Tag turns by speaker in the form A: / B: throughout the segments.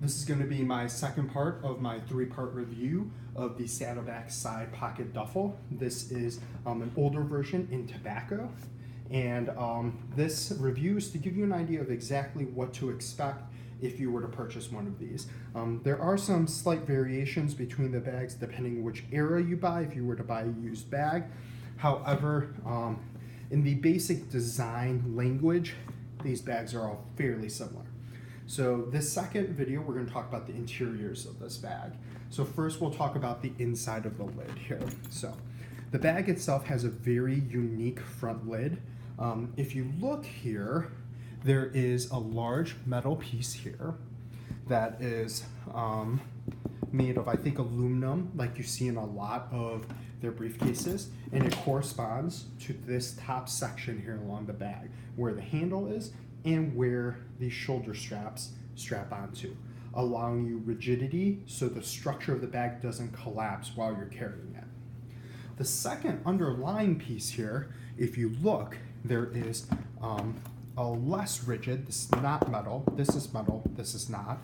A: This is going to be my second part of my three-part review of the Saddleback Side Pocket Duffle. This is an older version in tobacco, and this review is to give you an idea of exactly what to expect if you were to purchase one of these. There are some slight variations between the bags depending which era you buy, if you were to buy a used bag. However, in the basic design language, these bags are all fairly similar. So this second video, we're going to talk about the interiors of this bag. So first we'll talk about the inside of the lid here. So the bag itself has a very unique front lid. If you look here, there is a large metal piece here that is made of, I think, aluminum, like you see in a lot of their briefcases, and it corresponds to this top section here along the bag, where the handle is and where the shoulder straps strap onto, allowing you rigidity so the structure of the bag doesn't collapse while you're carrying it. The second underlying piece here, if you look, there is a less rigid, this is not metal, this is metal, this is not.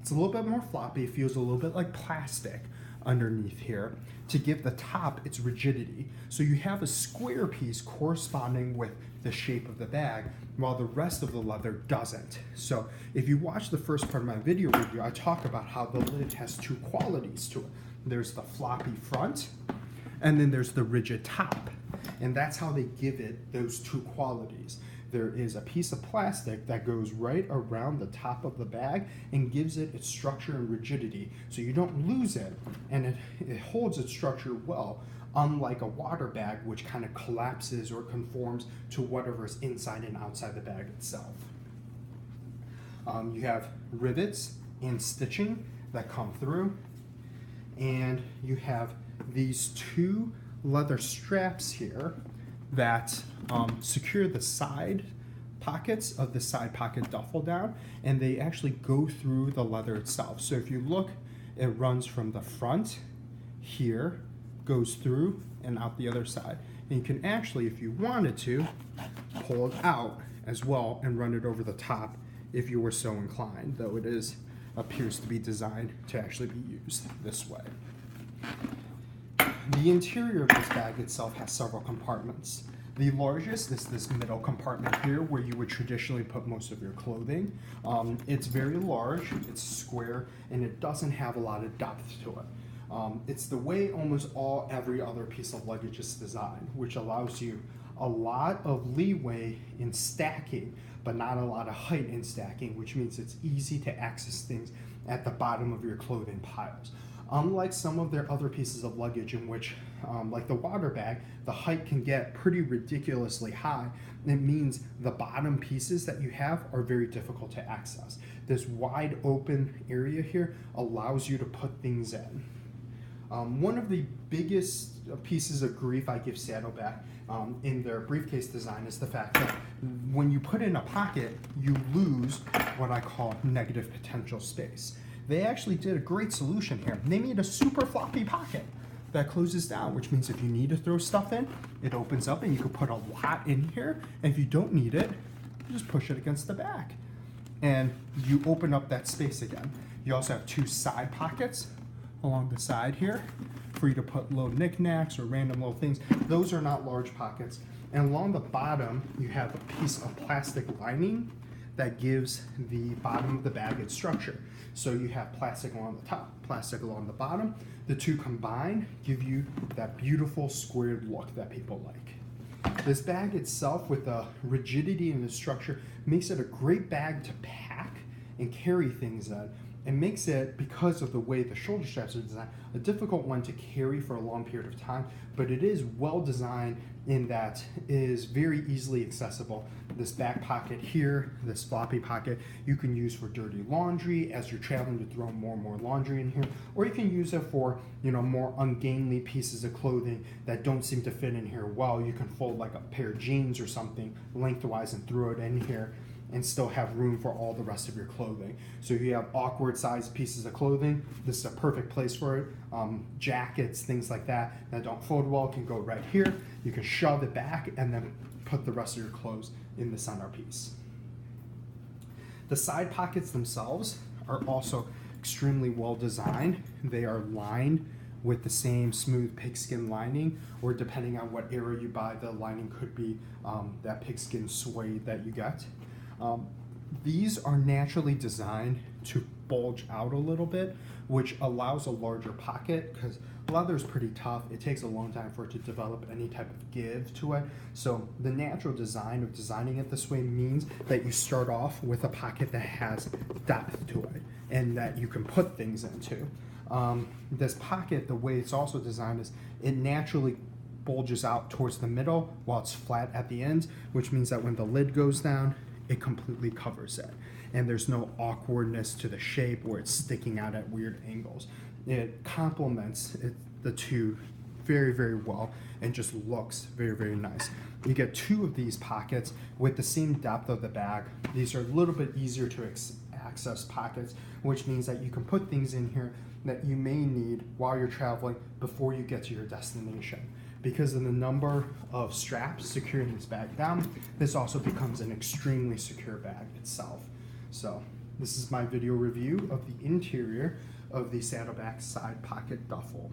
A: It's a little bit more floppy, it feels a little bit like plastic underneath here to give the top its rigidity. So you have a square piece corresponding with the shape of the bag, while the rest of the leather doesn't. So if you watch the first part of my video review, I talk about how the lid has two qualities to it. There's the floppy front, and then there's the rigid top. And that's how they give it those two qualities. There is a piece of plastic that goes right around the top of the bag and gives it its structure and rigidity, so you don't lose it, and it holds its structure well, unlike a water bag, which kind of collapses or conforms to whatever is inside and outside the bag itself. You have rivets and stitching that come through, and you have these two leather straps here that secure the side pockets of the side pocket duffel down, and they actually go through the leather itself. So if you look, it runs from the front here, goes through and out the other side. And you can actually, if you wanted to, pull it out as well and run it over the top if you were so inclined, though it appears to be designed to actually be used this way. The interior of this bag itself has several compartments. The largest is this middle compartment here, where you would traditionally put most of your clothing. It's very large, it's square, and it doesn't have a lot of depth to it. It's the way almost every other piece of luggage is designed, which allows you a lot of leeway in stacking, but not a lot of height in stacking, which means it's easy to access things at the bottom of your clothing piles. Unlike some of their other pieces of luggage in which, like the water bag, the height can get pretty ridiculously high. It means the bottom pieces that you have are very difficult to access. This wide open area here allows you to put things in. One of the biggest pieces of grief I give Saddleback in their briefcase design is the fact that when you put in a pocket, you lose what I call negative potential space. They actually did a great solution here. They made a super floppy pocket that closes down, which means if you need to throw stuff in, it opens up and you can put a lot in here. And if you don't need it, you just push it against the back and you open up that space again. You also have two side pockets along the side here for you to put little knickknacks or random little things. Those are not large pockets. And along the bottom, you have a piece of plastic lining that gives the bottom of the bag its structure. So you have plastic along the top, plastic along the bottom. The two combined give you that beautiful squared look that people like. This bag itself, with the rigidity and the structure, makes it a great bag to pack and carry things in. It makes it, because of the way the shoulder straps are designed, a difficult one to carry for a long period of time, but it is well designed in that it is very easily accessible. This back pocket here, this floppy pocket, you can use for dirty laundry as you're traveling to throw more and more laundry in here, or you can use it for, more ungainly pieces of clothing that don't seem to fit in here well. You can fold like a pair of jeans or something lengthwise and throw it in here and still have room for all the rest of your clothing. So if you have awkward sized pieces of clothing, this is a perfect place for it. Jackets, things like that don't fold well can go right here. You can shove it back and then put the rest of your clothes in the centerpiece. The side pockets themselves are also extremely well designed. They are lined with the same smooth pigskin lining, or depending on what era you buy, the lining could be that pigskin suede that you get. These are naturally designed to bulge out a little bit, which allows a larger pocket, because leather is pretty tough. It takes a long time for it to develop any type of give to it. So the natural design of designing it this way means that you start off with a pocket that has depth to it and that you can put things into. This pocket, the way it's also designed is it naturally bulges out towards the middle while it's flat at the ends, which means that when the lid goes down, it completely covers it. And there's no awkwardness to the shape where it's sticking out at weird angles. It complements the two very, very well and just looks very, very nice. You get two of these pockets with the same depth of the bag. These are a little bit easier to access pockets, which means that you can put things in here that you may need while you're traveling before you get to your destination. Because of the number of straps securing this bag down, this also becomes an extremely secure bag itself. So this is my video review of the interior of the Saddleback Side Pocket Duffle.